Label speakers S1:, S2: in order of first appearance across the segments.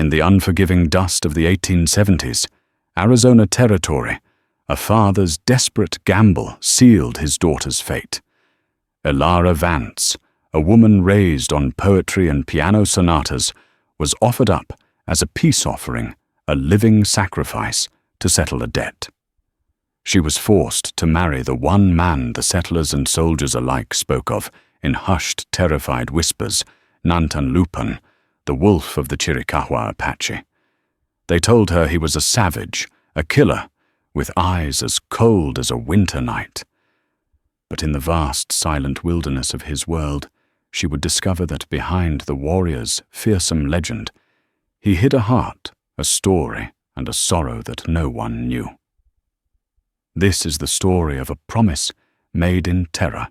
S1: In the unforgiving dust of the 1870s, Arizona Territory, a father's desperate gamble sealed his daughter's fate. Elara Vance, a woman raised on poetry and piano sonatas, was offered up as a peace offering, a living sacrifice to settle a debt. She was forced to marry the one man the settlers and soldiers alike spoke of in hushed, terrified whispers, Nantanlupan, the wolf of the Chiricahua Apache. They told her he was a savage, a killer, with eyes as cold as a winter night. But in the vast, silent wilderness of his world, she would discover that behind the warrior's fearsome legend, he hid a heart, a story, and a sorrow that no one knew. This is the story of a promise made in terror,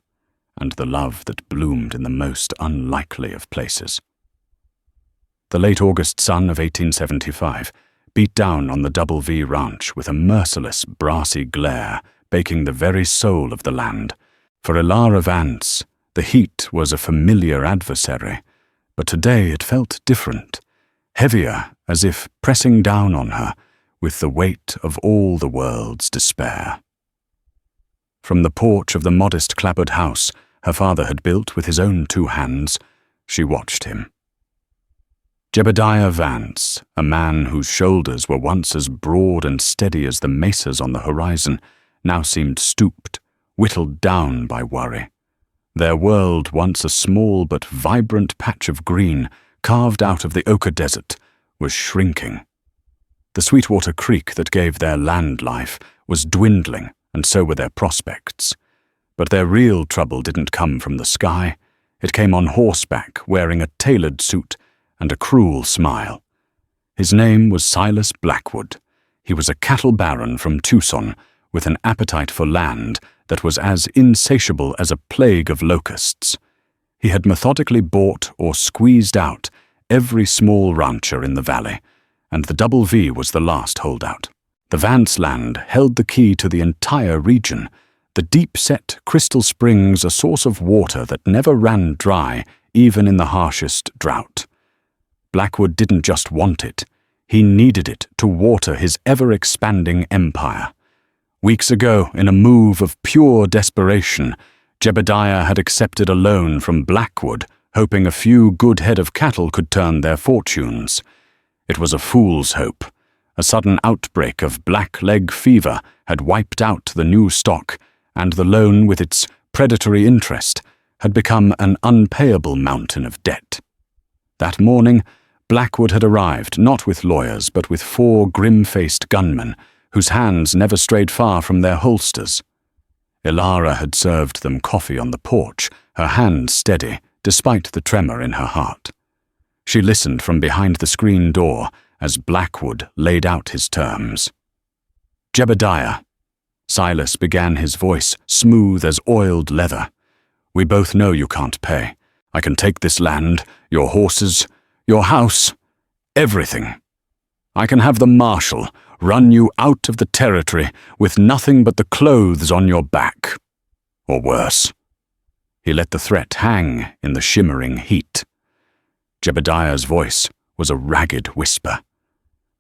S1: and the love that bloomed in the most unlikely of places. The late August sun of 1875 beat down on the Double V Ranch with a merciless, brassy glare, baking the very soul of the land. For Elara Vance, the heat was a familiar adversary, but today it felt different, heavier, as if pressing down on her with the weight of all the world's despair. From the porch of the modest clapboard house her father had built with his own 2 hands, she watched him. Jebediah Vance, a man whose shoulders were once as broad and steady as the mesas on the horizon, now seemed stooped, whittled down by worry. Their world, once a small but vibrant patch of green carved out of the ochre desert, was shrinking. The Sweetwater Creek that gave their land life was dwindling, and so were their prospects. But their real trouble didn't come from the sky. It came on horseback, wearing a tailored suit and a cruel smile. His name was Silas Blackwood. He was a cattle baron from Tucson, with an appetite for land that was as insatiable as a plague of locusts. He had methodically bought or squeezed out every small rancher in the valley, and the Double V was the last holdout. The Vance land held the key to the entire region, the deep-set crystal springs a source of water that never ran dry even in the harshest drought. Blackwood didn't just want it, he needed it to water his ever-expanding empire. Weeks ago, in a move of pure desperation, Jebediah had accepted a loan from Blackwood, hoping a few good head of cattle could turn their fortunes. It was a fool's hope. A sudden outbreak of blackleg fever had wiped out the new stock, and the loan, with its predatory interest, had become an unpayable mountain of debt. That morning, Blackwood had arrived, not with lawyers, but with 4 grim-faced gunmen, whose hands never strayed far from their holsters. Elara had served them coffee on the porch, her hand steady, despite the tremor in her heart. She listened from behind the screen door as Blackwood laid out his terms. "Jebediah," Silas began, his voice smooth as oiled leather, "we both know you can't pay. I can take this land, your horses, your house, everything. I can have the marshal run you out of the territory with nothing but the clothes on your back. Or worse." He let the threat hang in the shimmering heat. Jebediah's voice was a ragged whisper.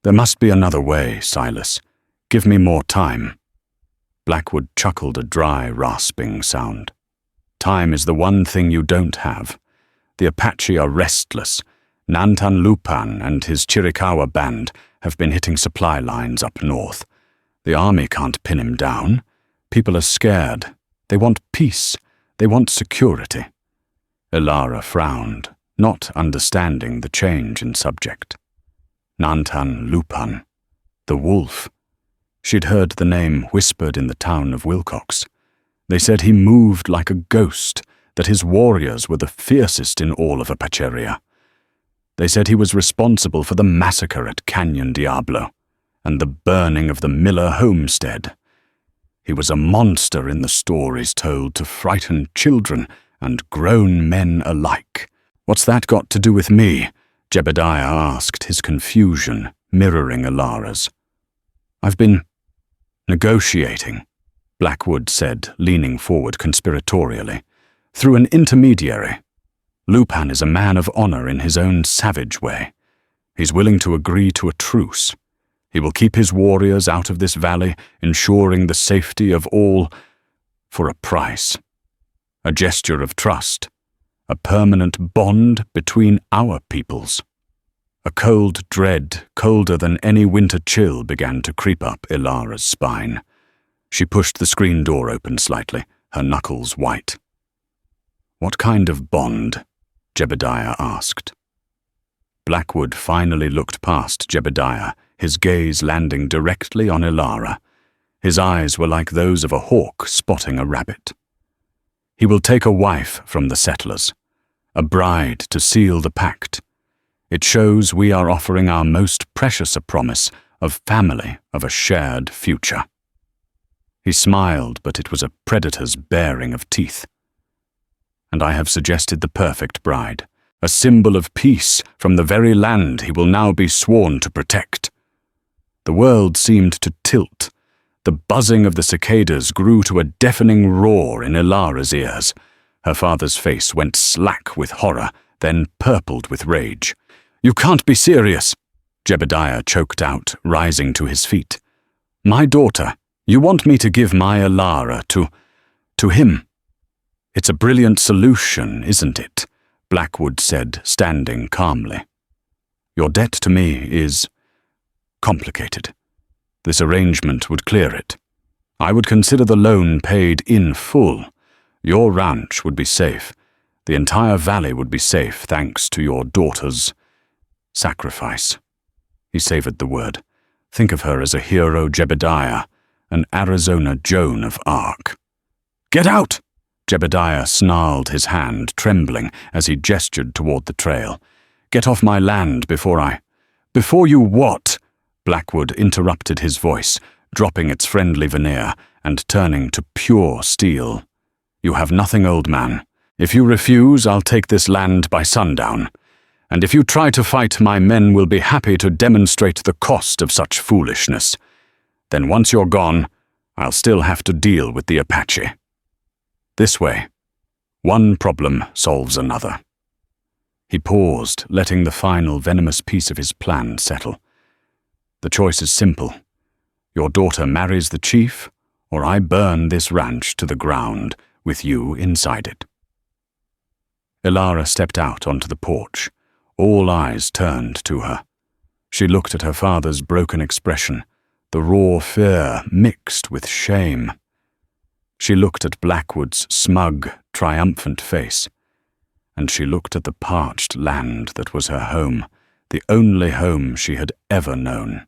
S1: "There must be another way, Silas. Give me more time." Blackwood chuckled a dry, rasping sound. "Time is the one thing you don't have. The Apache are restless. Nantanlupan and his Chiricahua band have been hitting supply lines up north. The army can't pin him down. People are scared. They want peace. They want security." Elara frowned, not understanding the change in subject. Nantanlupan, the wolf. She'd heard the name whispered in the town of Wilcox. They said he moved like a ghost, that his warriors were the fiercest in all of Apacheria. They said he was responsible for the massacre at Canyon Diablo and the burning of the Miller homestead. He was a monster in the stories told to frighten children and grown men alike. "What's that got to do with me?" Jebediah asked, his confusion mirroring Elara's. "I've been negotiating," Blackwood said, leaning forward conspiratorially, "through an intermediary. Lupan is a man of honor in his own savage way. He's willing to agree to a truce. He will keep his warriors out of this valley, ensuring the safety of all for a price. A gesture of trust. A permanent bond between our peoples. A cold dread, colder than any winter chill, began to creep up Ilara's spine. She pushed the screen door open slightly, her knuckles white. "What kind of bond?" Jebediah asked. Blackwood finally looked past Jebediah, his gaze landing directly on Ilara. His eyes were like those of a hawk spotting a rabbit. "He will take a wife from the settlers, a bride to seal the pact. It shows we are offering our most precious a promise of family, of a shared future." He smiled, but it was a predator's baring of teeth. "And I have suggested the perfect bride, a symbol of peace from the very land he will now be sworn to protect." The world seemed to tilt. The buzzing of the cicadas grew to a deafening roar in Ilara's ears. Her father's face went slack with horror, then purpled with rage. "You can't be serious," Jebediah choked out, rising to his feet. "My daughter, you want me to give my Ilara to him?" "It's a brilliant solution, isn't it?" Blackwood said, standing calmly. "Your debt to me is complicated. This arrangement would clear it. I would consider the loan paid in full. Your ranch would be safe. The entire valley would be safe thanks to your daughter's sacrifice." He savored the word. "Think of her as a hero Jebediah, an Arizona Joan of Arc." "Get out!" Jebediah snarled, his hand trembling as he gestured toward the trail. "Get off my land before you what?" Blackwood interrupted his voice, dropping its friendly veneer and turning to pure steel. "You have nothing, old man. If you refuse, I'll take this land by sundown. And if you try to fight, my men will be happy to demonstrate the cost of such foolishness. Then once you're gone, I'll still have to deal with the Apache. This way, one problem solves another." He paused, letting the final venomous piece of his plan settle. "The choice is simple. Your daughter marries the chief, or I burn this ranch to the ground with you inside it." Ilara stepped out onto the porch. All eyes turned to her. She looked at her father's broken expression, the raw fear mixed with shame. She looked at Blackwood's smug, triumphant face. And she looked at the parched land that was her home, the only home she had ever known.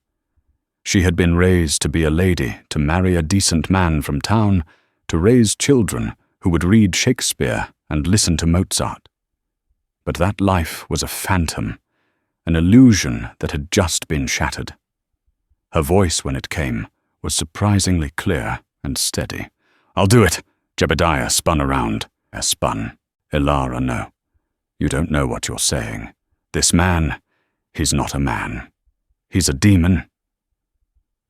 S1: She had been raised to be a lady, to marry a decent man from town, to raise children who would read Shakespeare and listen to Mozart. But that life was a phantom, an illusion that had just been shattered. Her voice, when it came, was surprisingly clear and steady. "I'll do it." Jebediah spun around. "Ilara, no. You don't know what you're saying. This man, he's not a man. He's a demon."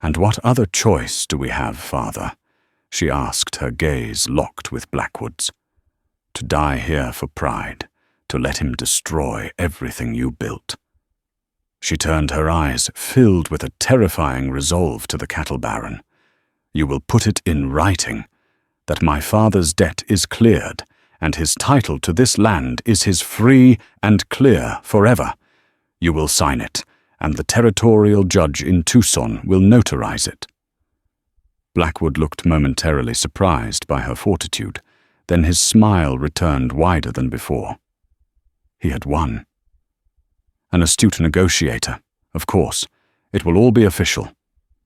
S1: "And what other choice do we have, father?" she asked, her gaze locked with Blackwood's. "To die here for pride, to let him destroy everything you built." She turned her eyes, filled with a terrifying resolve, to the cattle baron. "You will put it in writing, that my father's debt is cleared, and his title to this land is his free and clear forever. You will sign it, and the territorial judge in Tucson will notarize it." Blackwood looked momentarily surprised by her fortitude, then his smile returned wider than before. He had won. An astute negotiator, of course. It will all be official.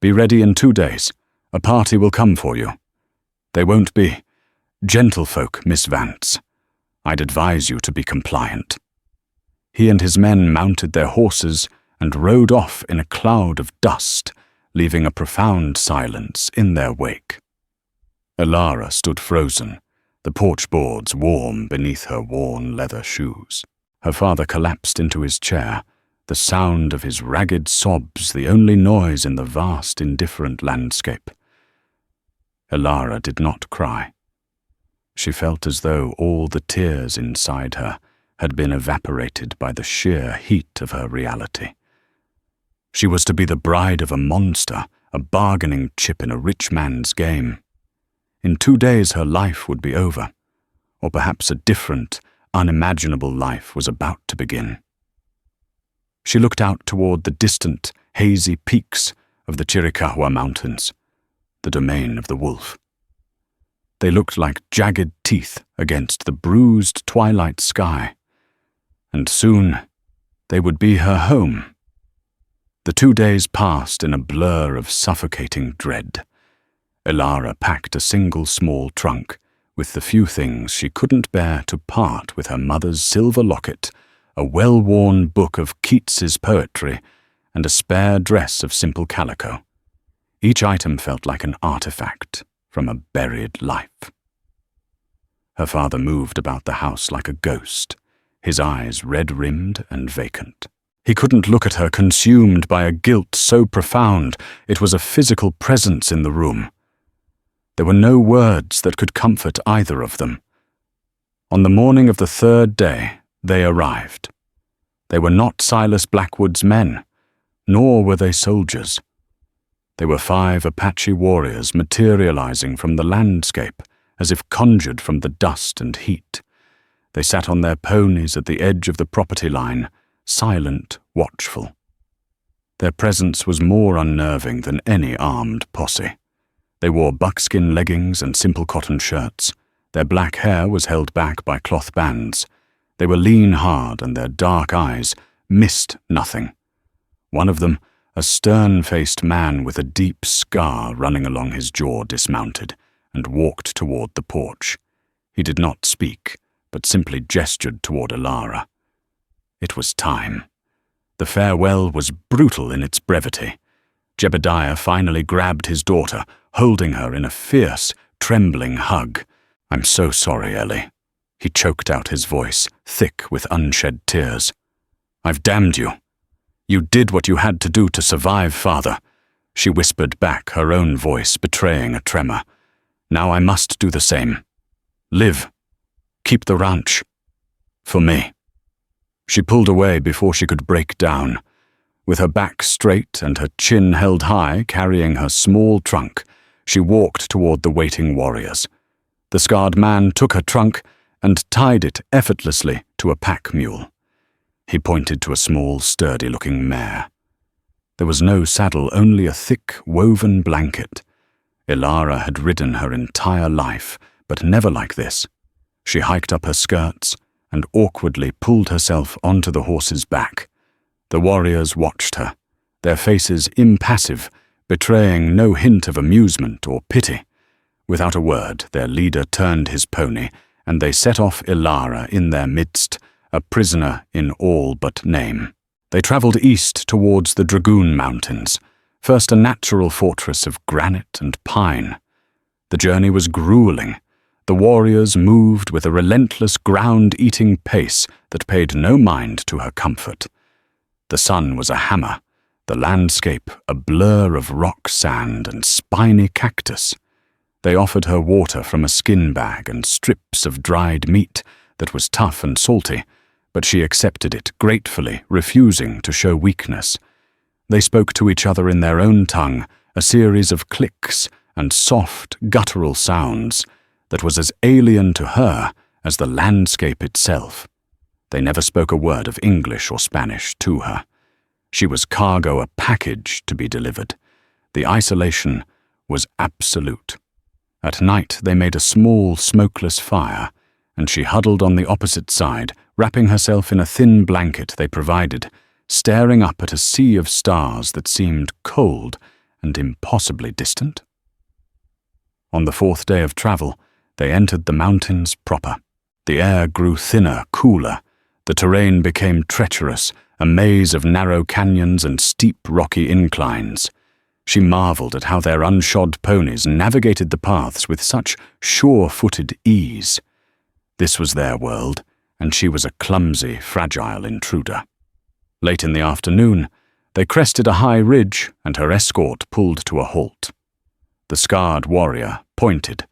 S1: Be ready in 2 days. A party will come for you. They won't be gentlefolk, Miss Vance. I'd advise you to be compliant. He and his men mounted their horses and rode off in a cloud of dust, leaving a profound silence in their wake. Ilara stood frozen, the porch boards warm beneath her worn leather shoes. Her father collapsed into his chair, the sound of his ragged sobs the only noise in the vast, indifferent landscape. Ilara did not cry. She felt as though all the tears inside her had been evaporated by the sheer heat of her reality. She was to be the bride of a monster, a bargaining chip in a rich man's game. In 2 days her life would be over, or perhaps a different, unimaginable life was about to begin. She looked out toward the distant, hazy peaks of the Chiricahua Mountains, the domain of the wolf. They looked like jagged teeth against the bruised twilight sky, and soon they would be her home. The 2 days passed in a blur of suffocating dread. Elara packed a single small trunk with the few things she couldn't bear to part with her mother's silver locket, a well-worn book of Keats's poetry, and a spare dress of simple calico. Each item felt like an artifact from a buried life. Her father moved about the house like a ghost, his eyes red-rimmed and vacant. He couldn't look at her, consumed by a guilt so profound it was a physical presence in the room. There were no words that could comfort either of them. On the morning of the 3rd day, they arrived. They were not Silas Blackwood's men, nor were they soldiers. They were 5 Apache warriors materializing from the landscape as if conjured from the dust and heat. They sat on their ponies at the edge of the property line, silent, watchful. Their presence was more unnerving than any armed posse. They wore buckskin leggings and simple cotton shirts. Their black hair was held back by cloth bands. They were lean hard, and their dark eyes missed nothing. One of them, a stern-faced man with a deep scar running along his jaw, dismounted and walked toward the porch. He did not speak, but simply gestured toward Elara. It was time. The farewell was brutal in its brevity. Jebediah finally grabbed his daughter, holding her in a fierce, trembling hug. "I'm so sorry, Ellie." He choked out his voice, thick with unshed tears. "I've damned you. You did what you had to do to survive, Father," she whispered back, her own voice betraying a tremor. "Now I must do the same. Live. Keep the ranch. For me." She pulled away before she could break down. With her back straight and her chin held high, carrying her small trunk, she walked toward the waiting warriors. The scarred man took her trunk and tied it effortlessly to a pack mule. He pointed to a small, sturdy-looking mare. There was no saddle, only a thick, woven blanket. Elara had ridden her entire life, but never like this. She hiked up her skirts and awkwardly pulled herself onto the horse's back. The warriors watched her, their faces impassive, betraying no hint of amusement or pity. Without a word, their leader turned his pony, and they set off Elara in their midst, a prisoner in all but name. They traveled east towards the Dragoon Mountains, first a natural fortress of granite and pine. The journey was grueling. The warriors moved with a relentless, ground-eating pace that paid no mind to her comfort. The sun was a hammer, the landscape a blur of rock sand and spiny cactus. They offered her water from a skin bag and strips of dried meat that was tough and salty, but she accepted it gratefully, refusing to show weakness. They spoke to each other in their own tongue, a series of clicks and soft, guttural sounds that was as alien to her as the landscape itself. They never spoke a word of English or Spanish to her. She was cargo, a package to be delivered. The isolation was absolute. At night they made a small, smokeless fire, and she huddled on the opposite side, wrapping herself in a thin blanket they provided, staring up at a sea of stars that seemed cold and impossibly distant. On the 4th day of travel, they entered the mountains proper. The air grew thinner, cooler. The terrain became treacherous, a maze of narrow canyons and steep rocky inclines. She marveled at how their unshod ponies navigated the paths with such sure-footed ease. This was their world, and she was a clumsy, fragile intruder. Late in the afternoon, they crested a high ridge, and her escort pulled to a halt. The scarred warrior pointed.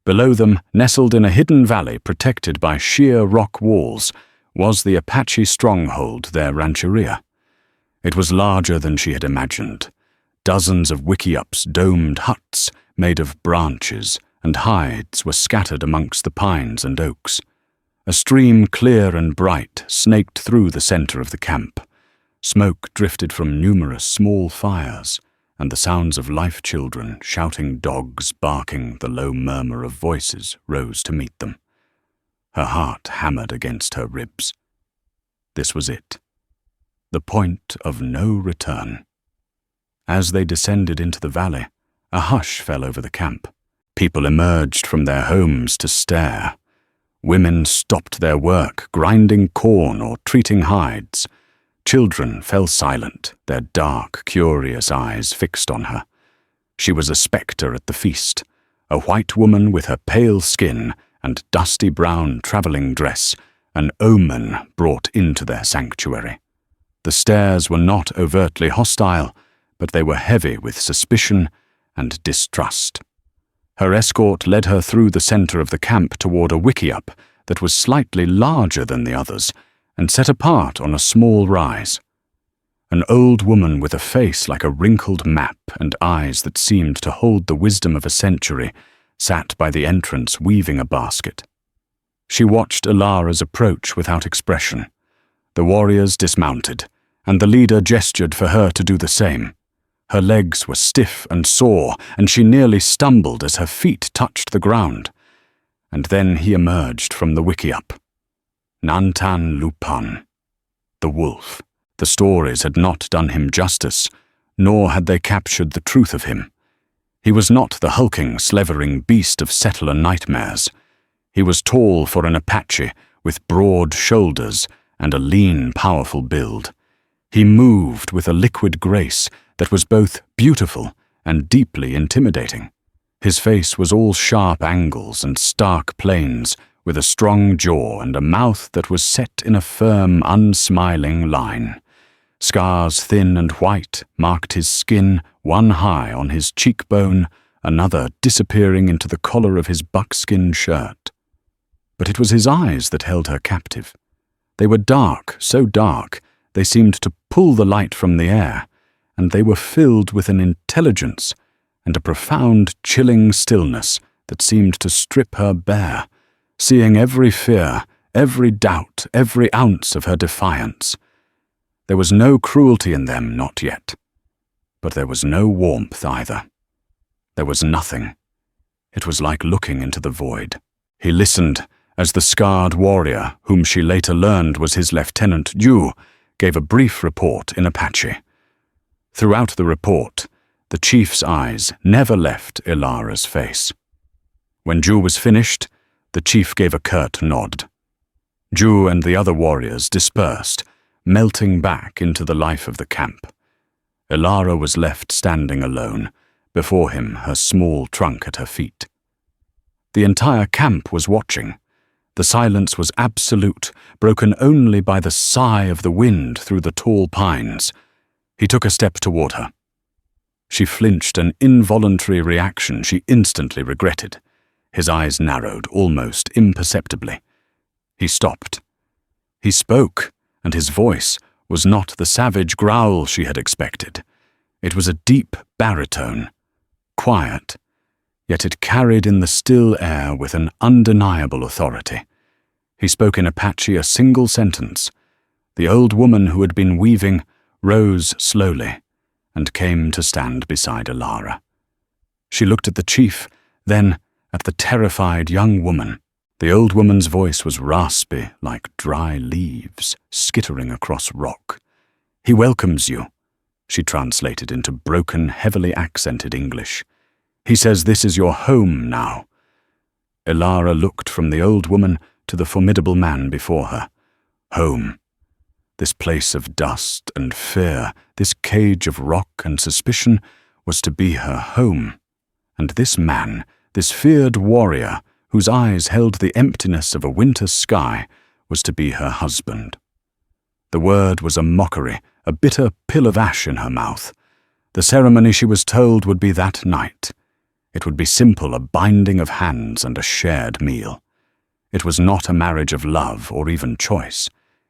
S1: Below them, nestled in a hidden valley protected by sheer rock walls, was the Apache stronghold, their rancheria. It was larger than she had imagined. Dozens of wickiups, domed huts made of branches and hides were scattered amongst the pines and oaks. A stream clear and bright snaked through the center of the camp. Smoke drifted from numerous small fires, and the sounds of life children shouting, dogs barking, the low murmur of voices rose to meet them. Her heart hammered against her ribs. This was it. The point of no return. As they descended into the valley, a hush fell over the camp. People emerged from their homes to stare. Women stopped their work, grinding corn or treating hides. Children fell silent, their dark, curious eyes fixed on her. She was a spectre at the feast, a white woman with her pale skin and dusty brown traveling dress, an omen brought into their sanctuary. The stares were not overtly hostile, but they were heavy with suspicion and distrust. Her escort led her through the center of the camp toward a wickiup that was slightly larger than the others and set apart on a small rise. An old woman with a face like a wrinkled map and eyes that seemed to hold the wisdom of a century sat by the entrance weaving a basket. She watched Ilara's approach without expression. The warriors dismounted, and the leader gestured for her to do the same. Her legs were stiff and sore, and she nearly stumbled as her feet touched the ground. And then he emerged from the wickiup. Nantan Lupan, the wolf. The stories had not done him justice, nor had they captured the truth of him. He was not the hulking, slavering beast of settler nightmares. He was tall for an Apache, with broad shoulders and a lean, powerful build. He moved with a liquid grace that was both beautiful and deeply intimidating. His face was all sharp angles and stark planes, with a strong jaw and a mouth that was set in a firm, unsmiling line. Scars thin and white marked his skin, one high on his cheekbone, another disappearing into the collar of his buckskin shirt. But it was his eyes that held her captive. They were dark, so dark, they seemed to pull the light from the air, and they were filled with an intelligence and a profound, chilling stillness that seemed to strip her bare, seeing every fear, every doubt, every ounce of her defiance. There was no cruelty in them, not yet. But there was no warmth either. There was nothing. It was like looking into the void. He listened as the scarred warrior, whom she later learned was his lieutenant Ju, gave a brief report in Apache. Throughout the report, the chief's eyes never left Ilara's face. When Ju was finished, the chief gave a curt nod. Ju and the other warriors dispersed, melting back into the life of the camp. Ilara was left standing alone, before him her small trunk at her feet. The entire camp was watching. The silence was absolute, broken only by the sigh of the wind through the tall pines. He took a step toward her. She flinched, an involuntary reaction she instantly regretted. His eyes narrowed, almost imperceptibly. He stopped. He spoke, and his voice was not the savage growl she had expected. It was a deep baritone, quiet, yet it carried in the still air with an undeniable authority. He spoke in Apache a single sentence. The old woman who had been weaving rose slowly and came to stand beside Ilara. She looked at the chief, then at the terrified young woman. The old woman's voice was raspy, like dry leaves skittering across rock. "He welcomes you," she translated into broken, heavily accented English. "He says this is your home now." Ilara looked from the old woman to the formidable man before her. Home. This place of dust and fear, this cage of rock and suspicion, was to be her home. And this man, this feared warrior, whose eyes held the emptiness of a winter sky, was to be her husband. The word was a mockery, a bitter pill of ash in her mouth. The ceremony, she was told, would be that night. It would be simple, a binding of hands and a shared meal. It was not a marriage of love or even choice.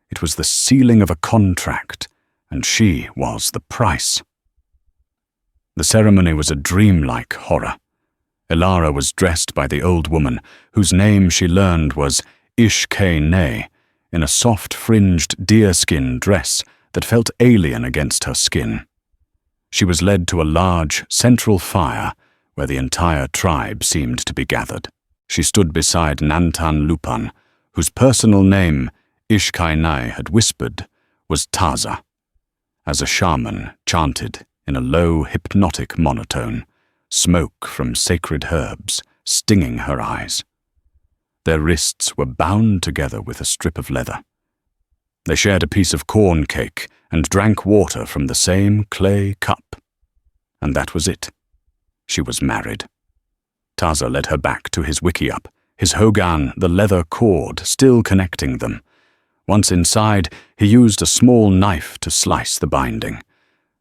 S1: It was the sealing of a contract, and she was the price. The ceremony was a dreamlike horror. Elara was dressed by the old woman, whose name she learned was Ishkay-ne, in a soft-fringed deerskin dress that felt alien against her skin. She was led to a large, central fire where the entire tribe seemed to be gathered. She stood beside Nantan Lupan, whose personal name, Ishkay-ne had whispered, was Taza, as a shaman chanted in a low, hypnotic monotone, smoke from sacred herbs stinging her eyes. Their wrists were bound together with a strip of leather. They shared a piece of corn cake and drank water from the same clay cup. And that was it. She was married. Taza led her back to his wickiup, his hogan, the leather cord, still connecting them. Once inside, he used a small knife to slice the binding.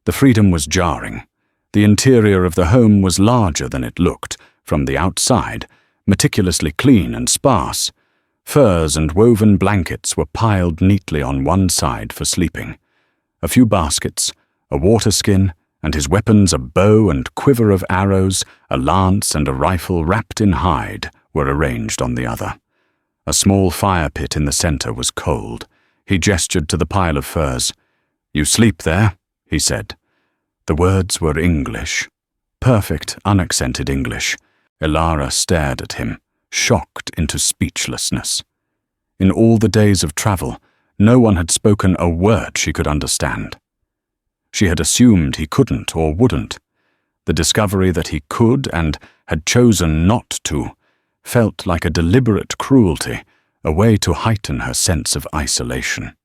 S1: The freedom was jarring. The interior of the home was larger than it looked, from the outside, meticulously clean and sparse. Furs and woven blankets were piled neatly on one side for sleeping. A few baskets, a water skin, and his weapons, a bow and quiver of arrows, a lance and a rifle wrapped in hide, were arranged on the other. A small fire pit in the center was cold. He gestured to the pile of furs. "You sleep there," he said. The words were English. Perfect, unaccented English. Elara stared at him, shocked into speechlessness. In all the days of travel, no one had spoken a word she could understand. She had assumed he couldn't or wouldn't. The discovery that he could and had chosen not to felt like a deliberate cruelty, a way to heighten her sense of isolation.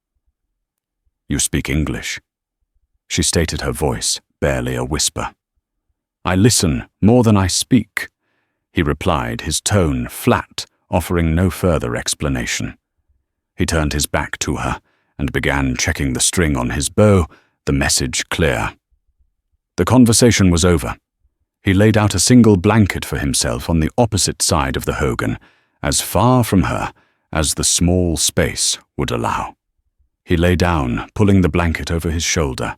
S1: "You speak English," she stated, her voice barely a whisper. "I listen more than I speak," he replied, his tone flat, offering no further explanation. He turned his back to her and began checking the string on his bow, the message clear. The conversation was over. He laid out a single blanket for himself on the opposite side of the hogan, as far from her as the small space would allow. He lay down, pulling the blanket over his shoulder,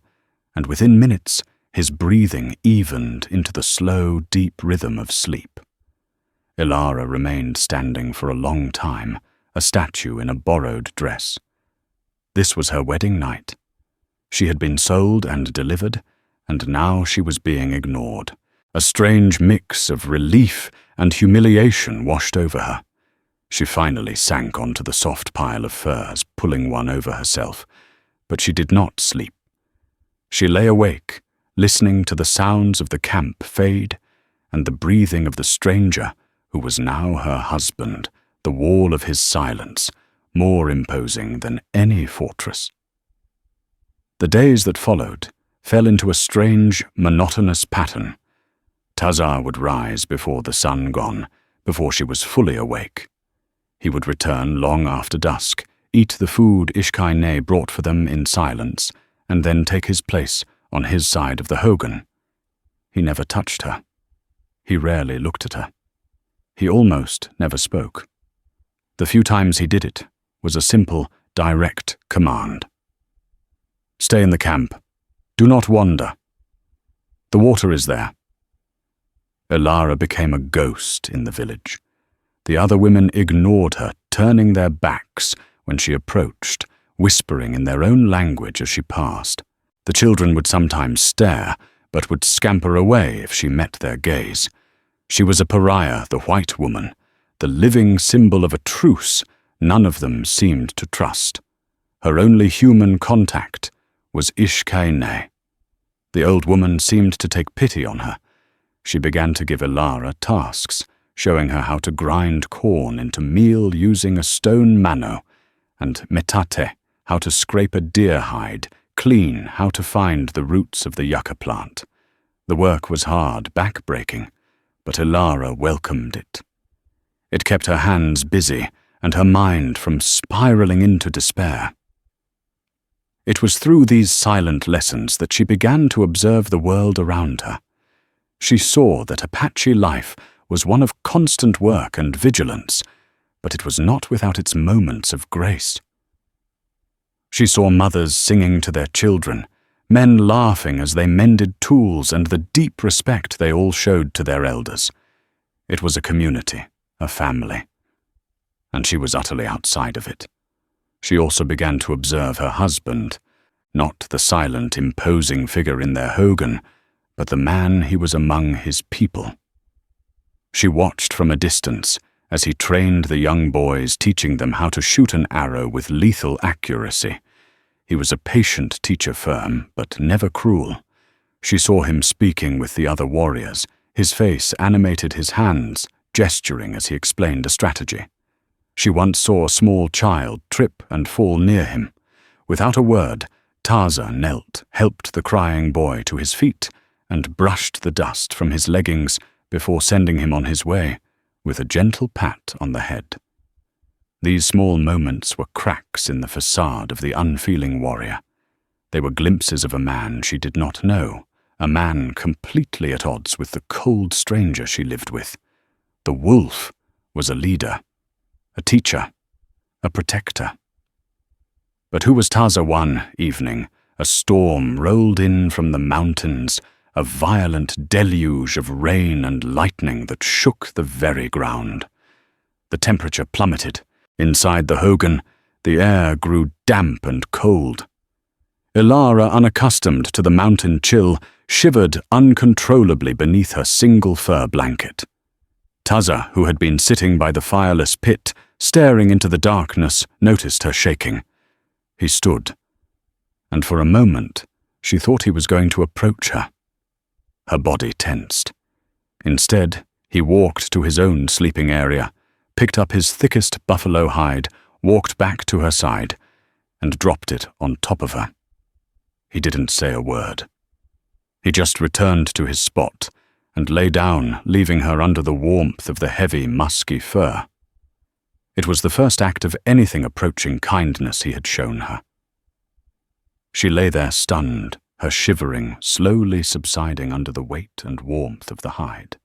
S1: and within minutes his breathing evened into the slow, deep rhythm of sleep. Elara remained standing for a long time, a statue in a borrowed dress. This was her wedding night. She had been sold and delivered, and now she was being ignored. A strange mix of relief and humiliation washed over her. She finally sank onto the soft pile of furs, pulling one over herself, but she did not sleep. She lay awake, listening to the sounds of the camp fade and the breathing of the stranger who was now her husband, the wall of his silence, more imposing than any fortress. The days that followed fell into a strange, monotonous pattern. Taza would rise before the sun gone, before she was fully awake. He would return long after dusk, eat the food Ishkay-ne brought for them in silence, and then take his place on his side of the hogan. He never touched her. He rarely looked at her. He almost never spoke. The few times he did it was a simple, direct command. "Stay in the camp. Do not wander. The water is there." Elara became a ghost in the village. The other women ignored her, turning their backs when she approached, whispering in their own language as she passed. The children would sometimes stare, but would scamper away if she met their gaze. She was a pariah, the white woman, the living symbol of a truce none of them seemed to trust. Her only human contact was Ishkay-ne. The old woman seemed to take pity on her. She began to give Elara tasks, showing her how to grind corn into meal using a stone mano, and metate, how to scrape a deer hide, clean, how to find the roots of the yucca plant. The work was hard, back-breaking, but Elara welcomed it. It kept her hands busy and her mind from spiraling into despair. It was through these silent lessons that she began to observe the world around her. She saw that Apache life was one of constant work and vigilance, but it was not without its moments of grace. She saw mothers singing to their children, men laughing as they mended tools, and the deep respect they all showed to their elders. It was a community, a family, and she was utterly outside of it. She also began to observe her husband, not the silent, imposing figure in their hogan, but the man he was among his people. She watched from a distance as he trained the young boys, teaching them how to shoot an arrow with lethal accuracy. He was a patient teacher, firm, but never cruel. She saw him speaking with the other warriors. His face animated his hands, gesturing as he explained a strategy. She once saw a small child trip and fall near him. Without a word, Taza knelt, helped the crying boy to his feet, and brushed the dust from his leggings before sending him on his way, with a gentle pat on the head. These small moments were cracks in the facade of the unfeeling warrior. They were glimpses of a man she did not know, a man completely at odds with the cold stranger she lived with. The wolf was a leader, a teacher, a protector. But who was Taza one evening? A storm rolled in from the mountains, a violent deluge of rain and lightning that shook the very ground. The temperature plummeted. Inside the hogan, the air grew damp and cold. Ilara, unaccustomed to the mountain chill, shivered uncontrollably beneath her single fur blanket. Taza, who had been sitting by the fireless pit, staring into the darkness, noticed her shaking. He stood, and for a moment she thought he was going to approach her. Her body tensed. Instead, he walked to his own sleeping area, picked up his thickest buffalo hide, walked back to her side, and dropped it on top of her. He didn't say a word. He just returned to his spot and lay down, leaving her under the warmth of the heavy, musky fur. It was the first act of anything approaching kindness he had shown her. She lay there stunned, her shivering slowly subsiding under the weight and warmth of the hide.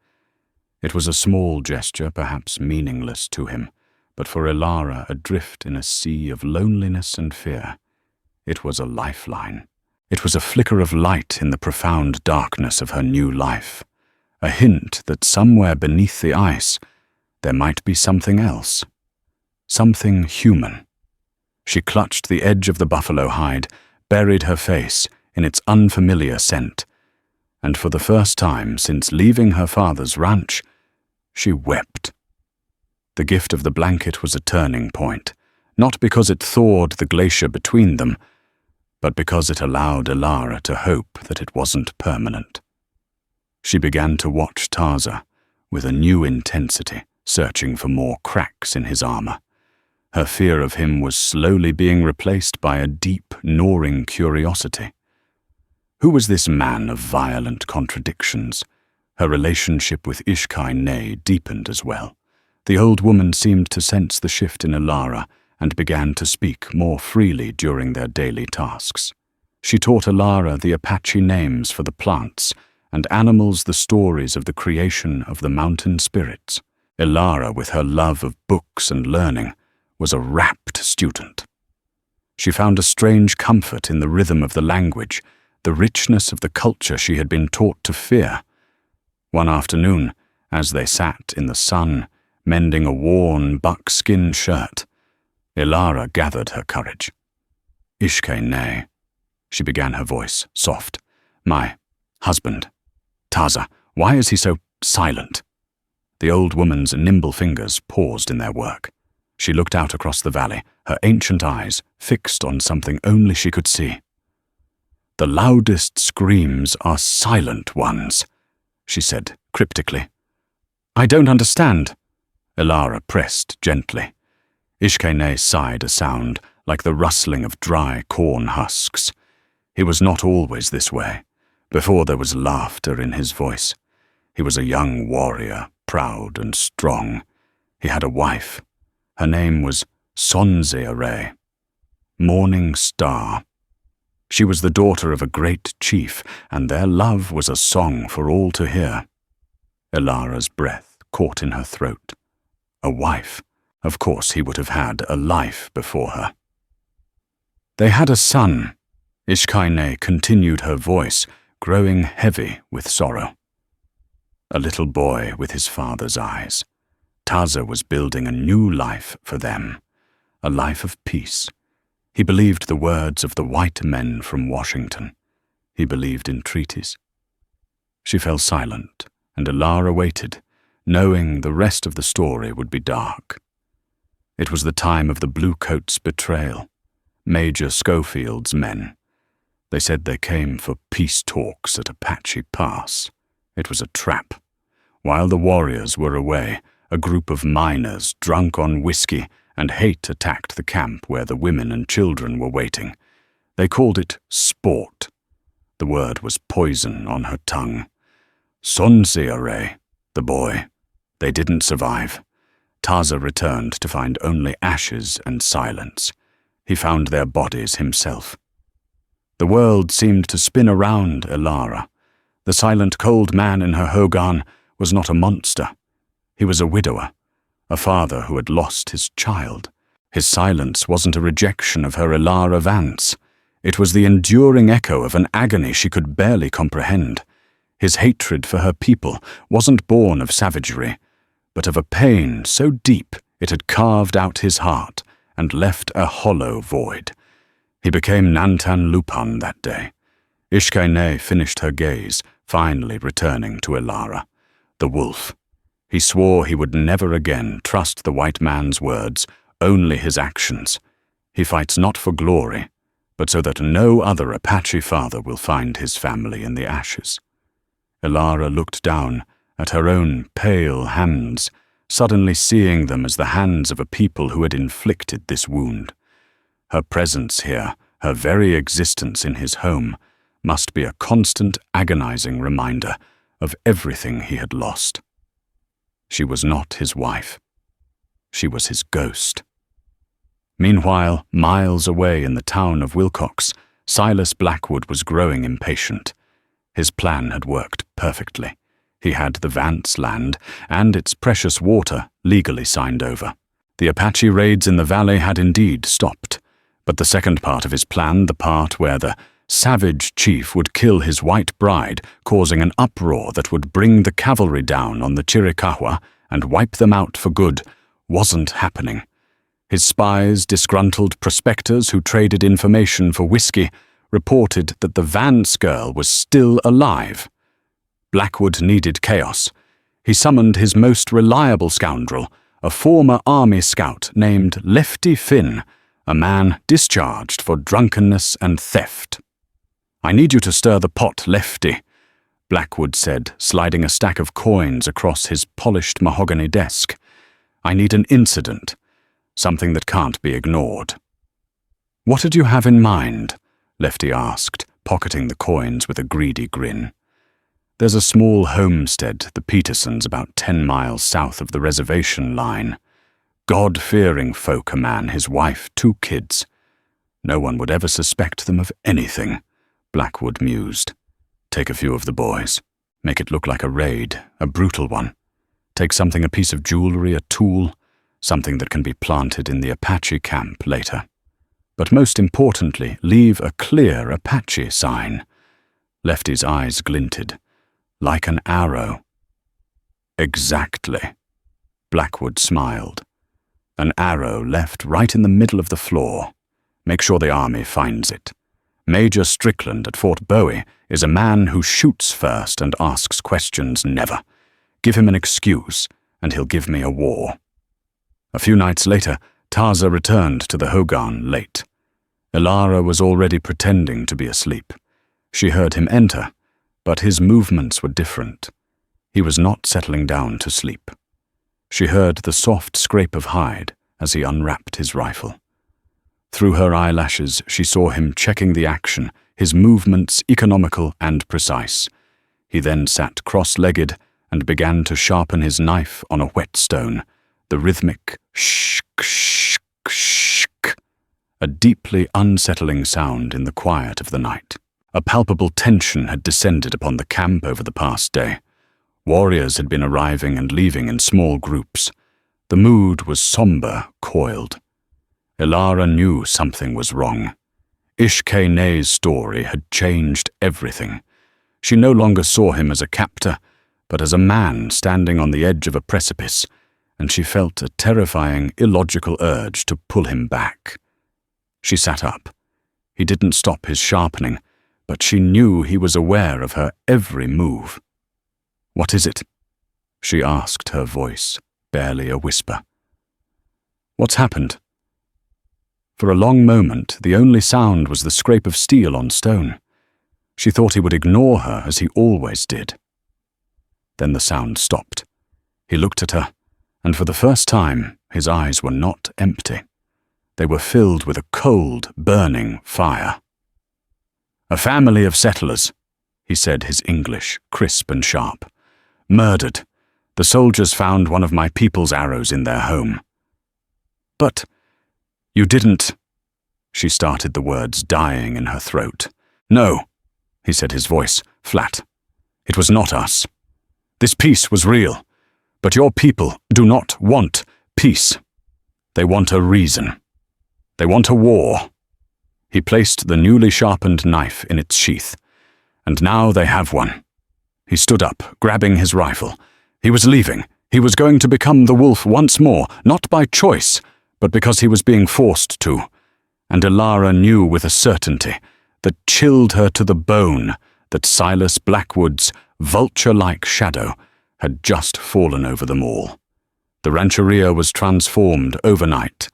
S1: It was a small gesture, perhaps meaningless to him, but for Ilara adrift in a sea of loneliness and fear, it was a lifeline. It was a flicker of light in the profound darkness of her new life, a hint that somewhere beneath the ice there might be something else, something human. She clutched the edge of the buffalo hide, buried her face in its unfamiliar scent, and for the first time since leaving her father's ranch, she wept. The gift of the blanket was a turning point, not because it thawed the glacier between them, but because it allowed Ilara to hope that it wasn't permanent. She began to watch Taza with a new intensity, searching for more cracks in his armor. Her fear of him was slowly being replaced by a deep, gnawing curiosity. Who was this man of violent contradictions? Her relationship with Ishkai-Ne deepened as well. The old woman seemed to sense the shift in Ilara and began to speak more freely during their daily tasks. She taught Ilara the Apache names for the plants and animals, the stories of the creation of the mountain spirits. Ilara, with her love of books and learning, was a rapt student. She found a strange comfort in the rhythm of the language, the richness of the culture she had been taught to fear. One afternoon, as they sat in the sun, mending a worn buckskin shirt, Ilara gathered her courage. Ishkai-Ne, she began, her voice soft. My husband, Taza, why is he so silent? The old woman's nimble fingers paused in their work. She looked out across the valley, her ancient eyes fixed on something only she could see. The loudest screams are silent ones, she said cryptically. I don't understand. Ilara pressed gently. Ishkai-Ne sighed a sound like the rustling of dry corn husks. He was not always this way. Before there was laughter in his voice. He was a young warrior, proud and strong. He had a wife. Her name was Sonze-Are, Morning Star. She was the daughter of a great chief, and their love was a song for all to hear. Ilara's breath caught in her throat. A wife. Of course he would have had a life before her. They had a son, Ishkaine continued, her voice growing heavy with sorrow. A little boy with his father's eyes. Taza was building a new life for them, a life of peace. He believed the words of the white men from Washington. He believed in treaties. She fell silent, and Alara waited, knowing the rest of the story would be dark. It was the time of the Bluecoats' betrayal, Major Schofield's men. They said they came for peace talks at Apache Pass. It was a trap. While the warriors were away, a group of miners, drunk on whiskey and hate, attacked the camp where the women and children were waiting. They called it sport. The word was poison on her tongue. Sonsiare, the boy. They didn't survive. Taza returned to find only ashes and silence. He found their bodies himself. The world seemed to spin around Alara. The silent, cold man in her hogan was not a monster. He was a widower, a father who had lost his child. His silence wasn't a rejection of her Alara Vance. It was the enduring echo of an agony she could barely comprehend. His hatred for her people wasn't born of savagery, but of a pain so deep it had carved out his heart and left a hollow void. He became Nantan Lupan that day. Ishkaine finished her gaze, finally returning to Alara, the wolf. He swore he would never again trust the white man's words, only his actions. He fights not for glory, but so that no other Apache father will find his family in the ashes. Alara looked down at her own pale hands, suddenly seeing them as the hands of a people who had inflicted this wound. Her presence here, her very existence in his home, must be a constant, agonizing reminder of everything he had lost. She was not his wife. She was his ghost. Meanwhile, miles away in the town of Wilcox, Silas Blackwood was growing impatient. His plan had worked perfectly. He had the Vance land and its precious water legally signed over. The Apache raids in the valley had indeed stopped, but the second part of his plan, the part where the savage chief would kill his white bride, causing an uproar that would bring the cavalry down on the Chiricahua and wipe them out for good, wasn't happening. His spies, disgruntled prospectors who traded information for whiskey, reported that the Vance girl was still alive. Blackwood needed chaos. He summoned his most reliable scoundrel, a former army scout named Lefty Finn, a man discharged for drunkenness and theft. "I need you to stir the pot, Lefty," Blackwood said, sliding a stack of coins across his polished mahogany desk. "I need an incident, something that can't be ignored." "What did you have in mind?" Lefty asked, pocketing the coins with a greedy grin. "There's a small homestead, the Petersons, about 10 miles south of the reservation line. God-fearing folk, a man, his wife, 2 kids. No one would ever suspect them of anything," Blackwood mused. "Take a few of the boys. Make it look like a raid, a brutal one. Take something, a piece of jewelry, a tool, something that can be planted in the Apache camp later. But most importantly, leave a clear Apache sign." Lefty's eyes glinted. "Like an arrow." "Exactly." Blackwood smiled. "An arrow left right in the middle of the floor. Make sure the army finds it. Major Strickland at Fort Bowie is a man who shoots first and asks questions never. Give him an excuse, and he'll give me a war." A few nights later, Taza returned to the hogan late. Alara was already pretending to be asleep. She heard him enter, but his movements were different. He was not settling down to sleep. She heard the soft scrape of hide as he unwrapped his rifle. Through her eyelashes, she saw him checking the action, his movements economical and precise. He then sat cross-legged and began to sharpen his knife on a whetstone, the rhythmic shk, shk, shk, a deeply unsettling sound in the quiet of the night. A palpable tension had descended upon the camp over the past day. Warriors had been arriving and leaving in small groups. The mood was somber, coiled. Alara knew something was wrong. Ishkay-Nay's story had changed everything. She no longer saw him as a captor, but as a man standing on the edge of a precipice, and she felt a terrifying, illogical urge to pull him back. She sat up. He didn't stop his sharpening, but she knew he was aware of her every move. "What is it?" she asked, her voice barely a whisper. "What's happened?" For a long moment, the only sound was the scrape of steel on stone. She thought he would ignore her, as he always did. Then the sound stopped. He looked at her, and for the first time, his eyes were not empty. They were filled with a cold, burning fire. "A family of settlers," he said, his English crisp and sharp. "Murdered. The soldiers found one of my people's arrows in their home." "But you didn't—" She started, the words dying in her throat. "No," he said, his voice flat. "It was not us. This peace was real, but your people do not want peace. They want a reason. They want a war." He placed the newly sharpened knife in its sheath. "And now they have one." He stood up, grabbing his rifle. He was leaving. He was going to become the wolf once more, not by choice, but because he was being forced to. And Ilara knew with a certainty that chilled her to the bone that Silas Blackwood's vulture-like shadow had just fallen over them all. The rancheria was transformed overnight.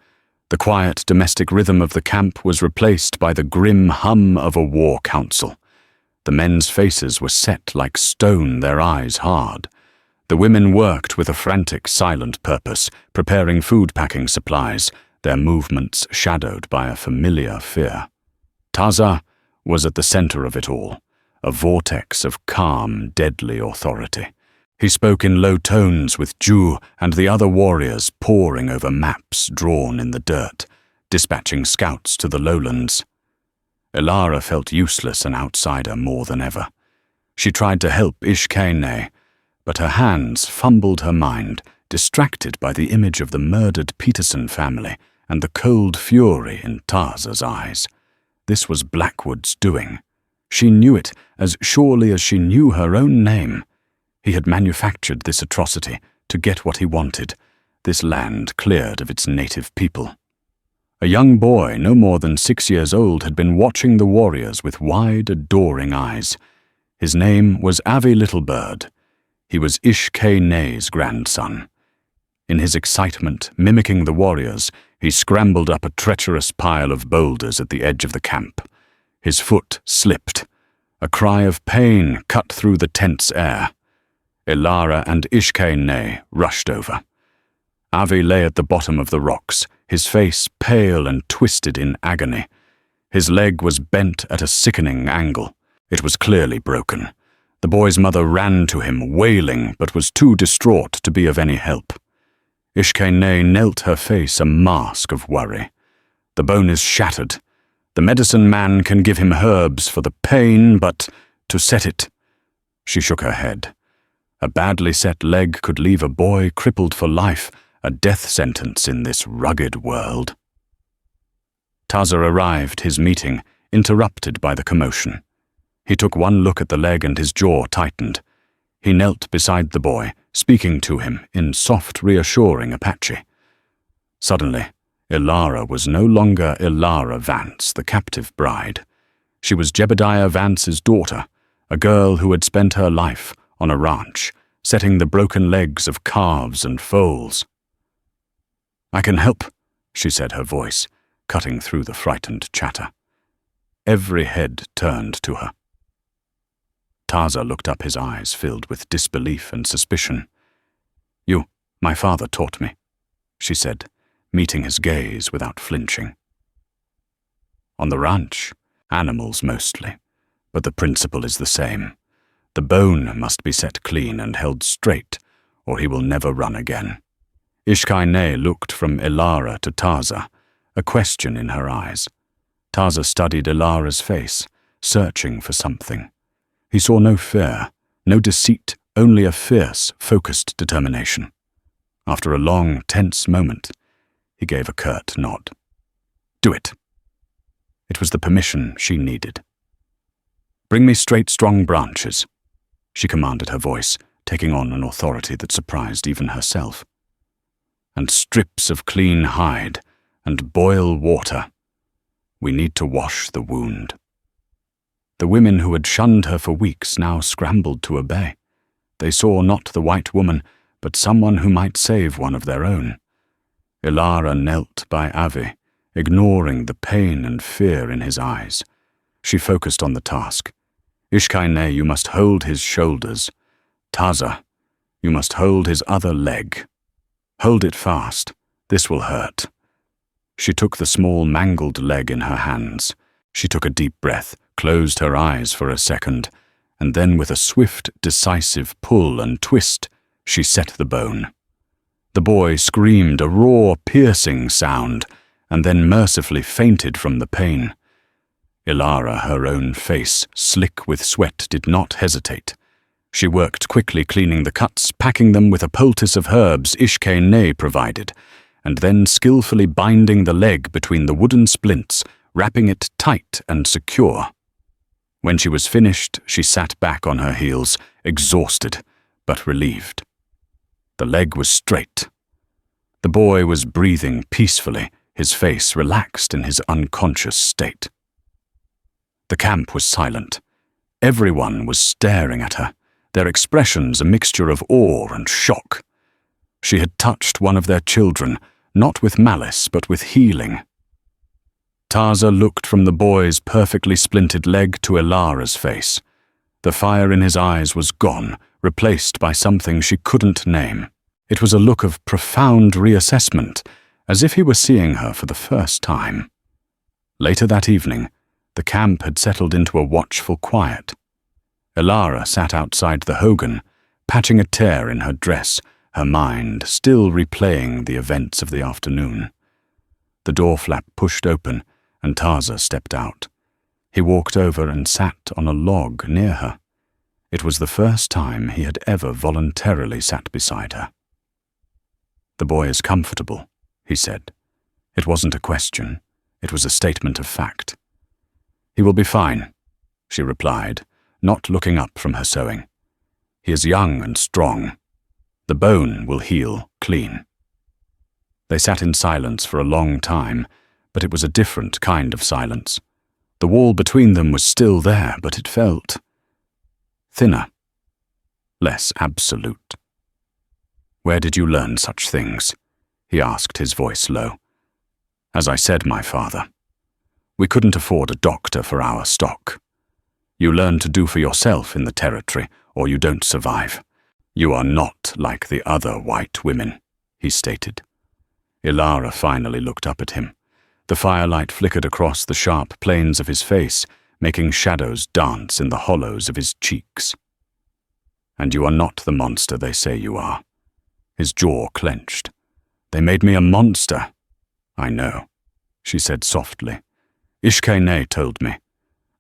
S1: The quiet domestic rhythm of the camp was replaced by the grim hum of a war council. The men's faces were set like stone, their eyes hard. The women worked with a frantic, silent purpose, preparing food-packing supplies, their movements shadowed by a familiar fear. Taza was at the center of it all, a vortex of calm, deadly authority. He spoke in low tones with Ju and the other warriors poring over maps drawn in the dirt, dispatching scouts to the lowlands. Ilara felt useless, an outsider more than ever. She tried to help Ishkay-Nay, but her hands fumbled her mind, distracted by the image of the murdered Peterson family and the cold fury in Taza's eyes. This was Blackwood's doing. She knew it as surely as she knew her own name. He had manufactured this atrocity to get what he wanted, this land cleared of its native people. A young boy, no more than 6 years old, had been watching the warriors with wide, adoring eyes. His name was Avi Littlebird. He was Ishkay-Nay's grandson. In his excitement, mimicking the warriors, he scrambled up a treacherous pile of boulders at the edge of the camp. His foot slipped. A cry of pain cut through the tense air. Ilara and Ishkay-Nay rushed over. Avi lay at the bottom of the rocks, his face pale and twisted in agony. His leg was bent at a sickening angle. It was clearly broken. The boy's mother ran to him, wailing, but was too distraught to be of any help. Ishkay-Nay knelt, her face a mask of worry. "The bone is shattered. The medicine man can give him herbs for the pain, but to set it—" She shook her head. A badly set leg could leave a boy crippled for life, a death sentence in this rugged world. Taza arrived, his meeting interrupted by the commotion. He took one look at the leg and his jaw tightened. He knelt beside the boy, speaking to him in soft, reassuring Apache. Suddenly, Ilara was no longer Ilara Vance, the captive bride. She was Jebediah Vance's daughter, a girl who had spent her life on a ranch, setting the broken legs of calves and foals. "I can help," she said, her voice cutting through the frightened chatter. Every head turned to her. Taza looked up, his eyes filled with disbelief and suspicion. My father taught me," she said, meeting his gaze without flinching. "On the ranch, animals mostly, but the principle is the same. The bone must be set clean and held straight, or he will never run again." Ishkay-Nay looked from Ilara to Taza, a question in her eyes. Taza studied Ilara's face, searching for something. He saw no fear, no deceit, only a fierce, focused determination. After a long, tense moment, he gave a curt nod. "Do it." It was the permission she needed. "Bring me straight, strong branches," she commanded, her voice taking on an authority that surprised even herself. "And strips of clean hide, and boil water. We need to wash the wound." The women who had shunned her for weeks now scrambled to obey. They saw not the white woman, but someone who might save one of their own. Ilara knelt by Avi, ignoring the pain and fear in his eyes. She focused on the task. "Ishkaine, you must hold his shoulders. Taza, you must hold his other leg. Hold it fast. This will hurt." She took the small, mangled leg in her hands. She took a deep breath, closed her eyes for a second, and then with a swift, decisive pull and twist, she set the bone. The boy screamed a raw, piercing sound, and then mercifully fainted from the pain. Ilara, her own face slick with sweat, did not hesitate. She worked quickly, cleaning the cuts, packing them with a poultice of herbs Ishkaine provided, and then skillfully binding the leg between the wooden splints, wrapping it tight and secure. When she was finished, she sat back on her heels, exhausted, but relieved. The leg was straight. The boy was breathing peacefully, his face relaxed in his unconscious state. The camp was silent. Everyone was staring at her, their expressions a mixture of awe and shock. She had touched one of their children, not with malice, but with healing. Taza looked from the boy's perfectly splintered leg to Ilara's face. The fire in his eyes was gone, replaced by something she couldn't name. It was a look of profound reassessment, as if he were seeing her for the first time. Later that evening, the camp had settled into a watchful quiet. Ilara sat outside the hogan, patching a tear in her dress, her mind still replaying the events of the afternoon. The door flap pushed open, and Taza stepped out. He walked over and sat on a log near her. It was the first time he had ever voluntarily sat beside her. "The boy is comfortable," he said. It wasn't a question. It was a statement of fact. "He will be fine," she replied, not looking up from her sewing. "He is young and strong. The bone will heal clean." They sat in silence for a long time, but it was a different kind of silence. The wall between them was still there, but it felt thinner, less absolute. "Where did you learn such things?" he asked, his voice low. "As I said, my father, we couldn't afford a doctor for our stock. You learn to do for yourself in the territory, or you don't survive. You are not like the other white women," he stated. Ilara finally looked up at him. The firelight flickered across the sharp planes of his face, making shadows dance in the hollows of his cheeks. "And you are not the monster they say you are." His jaw clenched. "They made me a monster." "I know," she said softly. "Ishkaine told me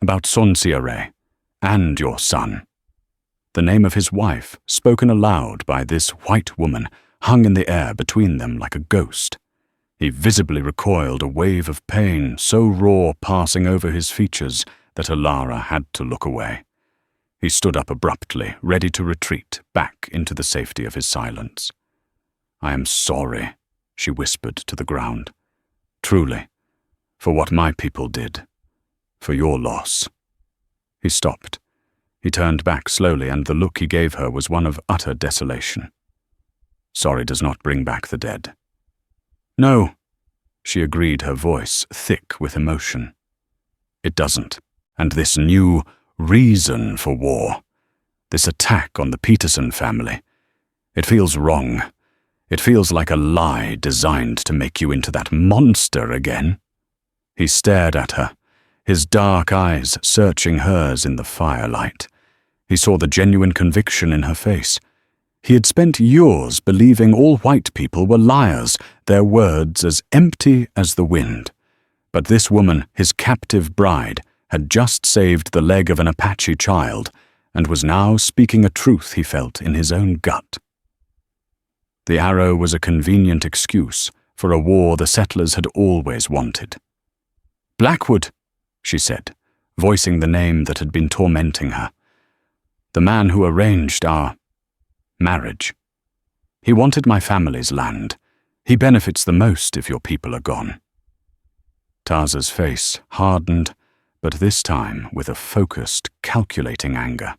S1: about Sonsiare and your son." The name of his wife, spoken aloud by this white woman, hung in the air between them like a ghost. He visibly recoiled, a wave of pain so raw passing over his features that Ilara had to look away. He stood up abruptly, ready to retreat back into the safety of his silence. "I am sorry," she whispered to the ground. "Truly, for what my people did, for your loss." He stopped. He turned back slowly, and the look he gave her was one of utter desolation. "Sorry does not bring back the dead." "No," she agreed, her voice thick with emotion. "It doesn't. And this new reason for war, this attack on the Peterson family, it feels wrong. It feels like a lie designed to make you into that monster again." He stared at her, his dark eyes searching hers in the firelight. He saw the genuine conviction in her face. He had spent years believing all white people were liars, their words as empty as the wind. But this woman, his captive bride, had just saved the leg of an Apache child, and was now speaking a truth he felt in his own gut. The arrow was a convenient excuse for a war the settlers had always wanted. "Blackwood," she said, voicing the name that had been tormenting her. "The man who arranged our marriage. He wanted my family's land. He benefits the most if your people are gone." Tarza's face hardened, but this time with a focused, calculating anger.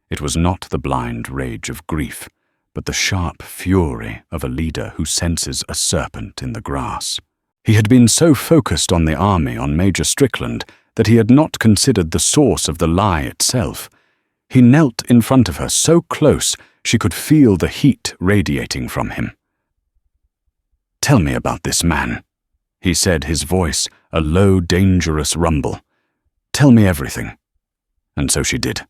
S1: It was not the blind rage of grief, but the sharp fury of a leader who senses a serpent in the grass. He had been so focused on the army on Major Strickland that he had not considered the source of the lie itself. He knelt in front of her so close she could feel the heat radiating from him. "Tell me about this man," he said, his voice a low, dangerous rumble. "Tell me everything." And so she did.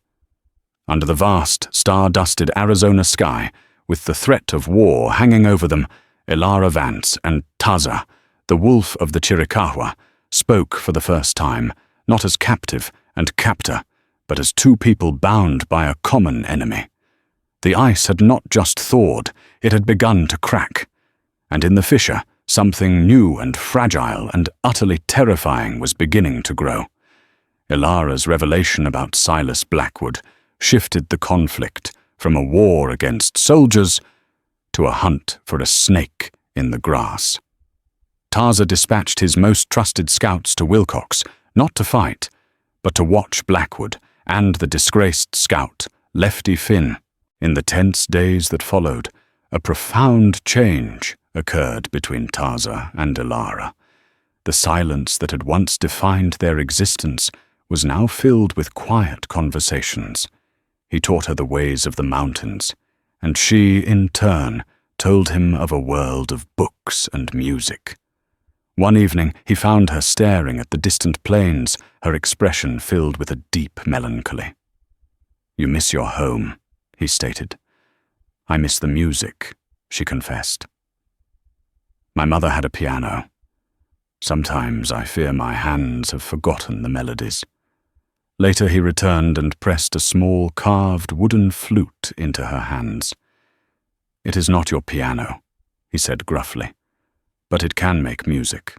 S1: Under the vast, star-dusted Arizona sky, with the threat of war hanging over them, Elara Vance and Tarza, the wolf of the Chiricahua, spoke for the first time, not as captive and captor, but as two people bound by a common enemy. The ice had not just thawed, it had begun to crack. And in the fissure, something new and fragile and utterly terrifying was beginning to grow. Elara's revelation about Silas Blackwood shifted the conflict from a war against soldiers to a hunt for a snake in the grass. Tarza dispatched his most trusted scouts to Wilcox, not to fight, but to watch Blackwood and the disgraced scout, Lefty Finn. In the tense days that followed, a profound change occurred between Tarza and Elara. The silence that had once defined their existence was now filled with quiet conversations. He taught her the ways of the mountains, and she, in turn, told him of a world of books and music. One evening he found her staring at the distant plains, her expression filled with a deep melancholy. "You miss your home," he stated. "I miss the music," she confessed. "My mother had a piano. Sometimes I fear my hands have forgotten the melodies." Later he returned and pressed a small carved wooden flute into her hands. "It is not your piano," he said gruffly, "but it can make music."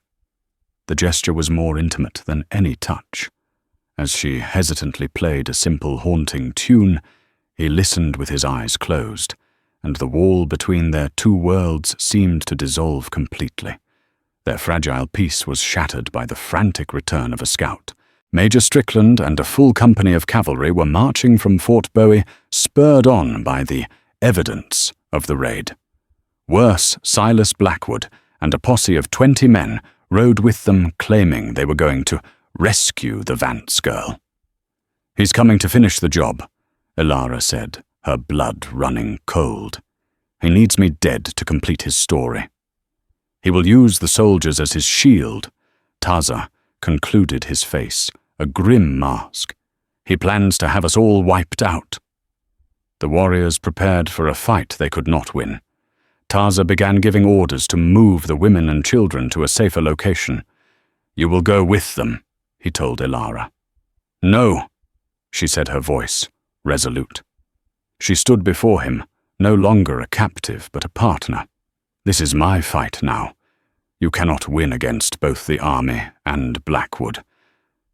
S1: The gesture was more intimate than any touch. As she hesitantly played a simple haunting tune, he listened with his eyes closed, and the wall between their two worlds seemed to dissolve completely. Their fragile peace was shattered by the frantic return of a scout. Major Strickland and a full company of cavalry were marching from Fort Bowie, spurred on by the evidence of the raid. Worse, Silas Blackwood and a posse of 20 men rode with them, claiming they were going to rescue the Vance girl. "He's coming to finish the job," Elara said, her blood running cold. "He needs me dead to complete his story. He will use the soldiers as his shield." Tarza concluded his face, a grim mask. "He plans to have us all wiped out." The warriors prepared for a fight they could not win. Tarza began giving orders to move the women and children to a safer location. "You will go with them," he told Elara. "No," she said, her voice resolute. She stood before him, no longer a captive but a partner. "This is my fight now. You cannot win against both the army and Blackwood.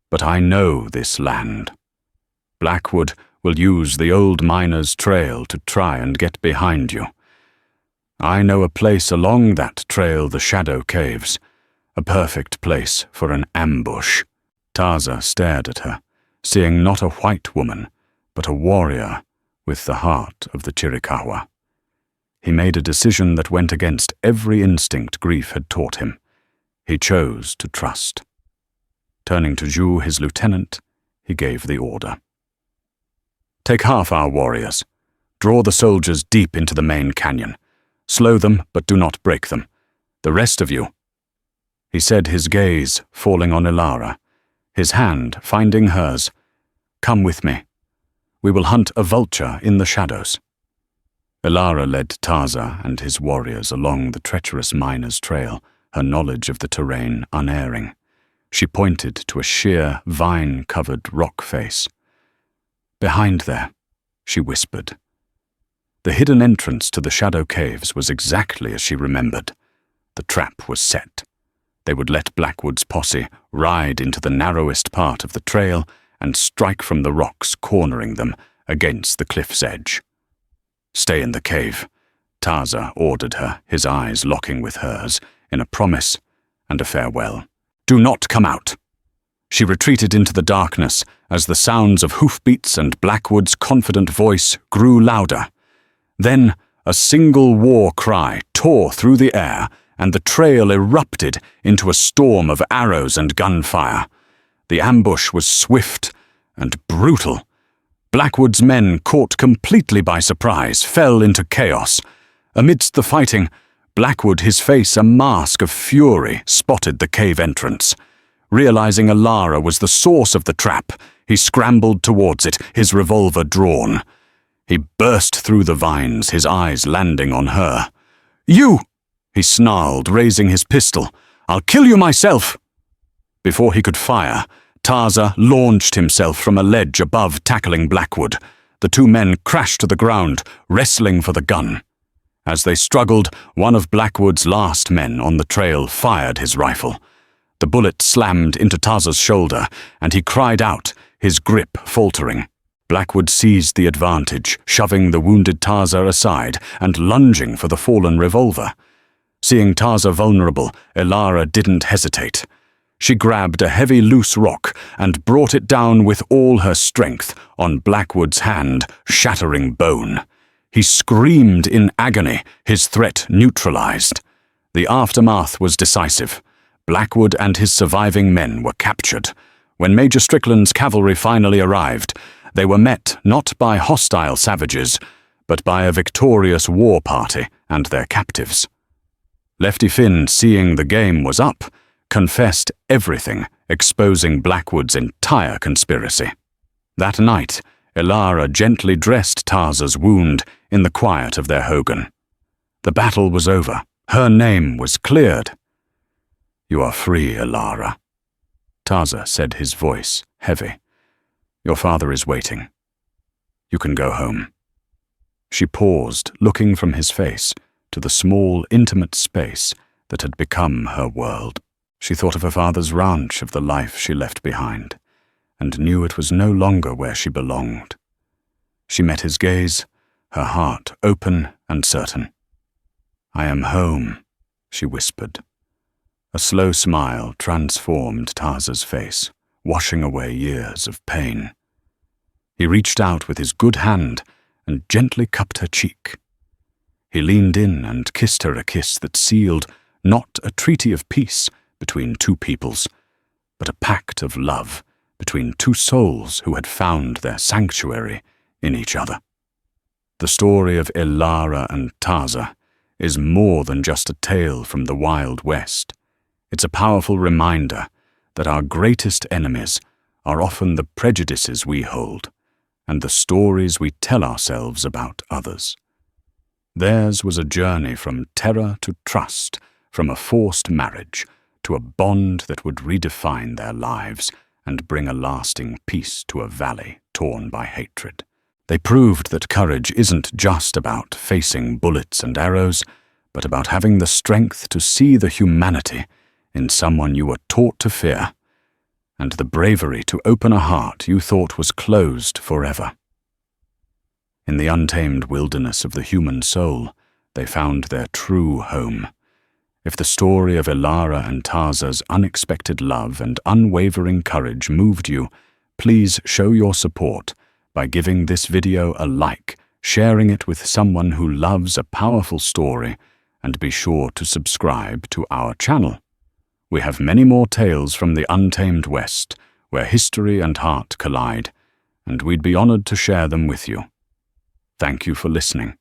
S1: But I know this land. Blackwood will use the old miner's trail to try and get behind you. I know a place along that trail, the Shadow Caves, a perfect place for an ambush." Tarza stared at her, seeing not a white woman, but a warrior with the heart of the Chiricahua. He made a decision that went against every instinct grief had taught him. He chose to trust. Turning to Zhu, his lieutenant, he gave the order. "Take half our warriors. Draw the soldiers deep into the main canyon. Slow them, but do not break them. The rest of you," he said, his gaze falling on Elara, his hand finding hers, "come with me. We will hunt a vulture in the shadows." Elara led Tarza and his warriors along the treacherous miner's trail, her knowledge of the terrain unerring. She pointed to a sheer, vine-covered rock face. "Behind there," she whispered. The hidden entrance to the Shadow Caves was exactly as she remembered. The trap was set. They would let Blackwood's posse ride into the narrowest part of the trail and strike from the rocks cornering them against the cliff's edge. "Stay in the cave," Taza ordered her, his eyes locking with hers, in a promise and a farewell. "Do not come out." She retreated into the darkness as the sounds of hoofbeats and Blackwood's confident voice grew louder. Then a single war cry tore through the air, and the trail erupted into a storm of arrows and gunfire. The ambush was swift and brutal. Blackwood's men, caught completely by surprise, fell into chaos. Amidst the fighting, Blackwood, his face a mask of fury, spotted the cave entrance. Realizing Alara was the source of the trap, he scrambled towards it, his revolver drawn. He burst through the vines, his eyes landing on her. "You!" he snarled, raising his pistol. "I'll kill you myself!" Before he could fire, Taza launched himself from a ledge above, tackling Blackwood. The two men crashed to the ground, wrestling for the gun. As they struggled, one of Blackwood's last men on the trail fired his rifle. The bullet slammed into Taza's shoulder, and he cried out, his grip faltering. Blackwood seized the advantage, shoving the wounded Taza aside and lunging for the fallen revolver. Seeing Taza vulnerable, Alara didn't hesitate. She grabbed a heavy loose rock and brought it down with all her strength on Blackwood's hand, shattering bone. He screamed in agony, his threat neutralized. The aftermath was decisive. Blackwood and his surviving men were captured. When Major Strickland's cavalry finally arrived, they were met not by hostile savages, but by a victorious war party and their captives. Lefty Finn, seeing the game was up, confessed everything, exposing Blackwood's entire conspiracy. That night, Alara gently dressed Taza's wound in the quiet of their hogan. The battle was over. Her name was cleared. "You are free, Alara," Taza said, his voice heavy. "Your father is waiting. You can go home." She paused, looking from his face to the small, intimate space that had become her world. She thought of her father's ranch, of the life she left behind, and knew it was no longer where she belonged. She met his gaze, her heart open and certain. "I am home," she whispered. A slow smile transformed Taza's face, washing away years of pain. He reached out with his good hand and gently cupped her cheek. He leaned in and kissed her a kiss that sealed not a treaty of peace between two peoples, but a pact of love between two souls who had found their sanctuary in each other. The story of Alara and Taza is more than just a tale from the Wild West. It's a powerful reminder that our greatest enemies are often the prejudices we hold and the stories we tell ourselves about others. Theirs was a journey from terror to trust, from a forced marriage to a bond that would redefine their lives and bring a lasting peace to a valley torn by hatred. They proved that courage isn't just about facing bullets and arrows, but about having the strength to see the humanity in someone you were taught to fear, and the bravery to open a heart you thought was closed forever. In the untamed wilderness of the human soul, they found their true home. If the story of Alara and Taza's unexpected love and unwavering courage moved you, please show your support by giving this video a like, sharing it with someone who loves a powerful story, and be sure to subscribe to our channel. We have many more tales from the untamed West, where history and heart collide, and we'd be honored to share them with you. Thank you for listening.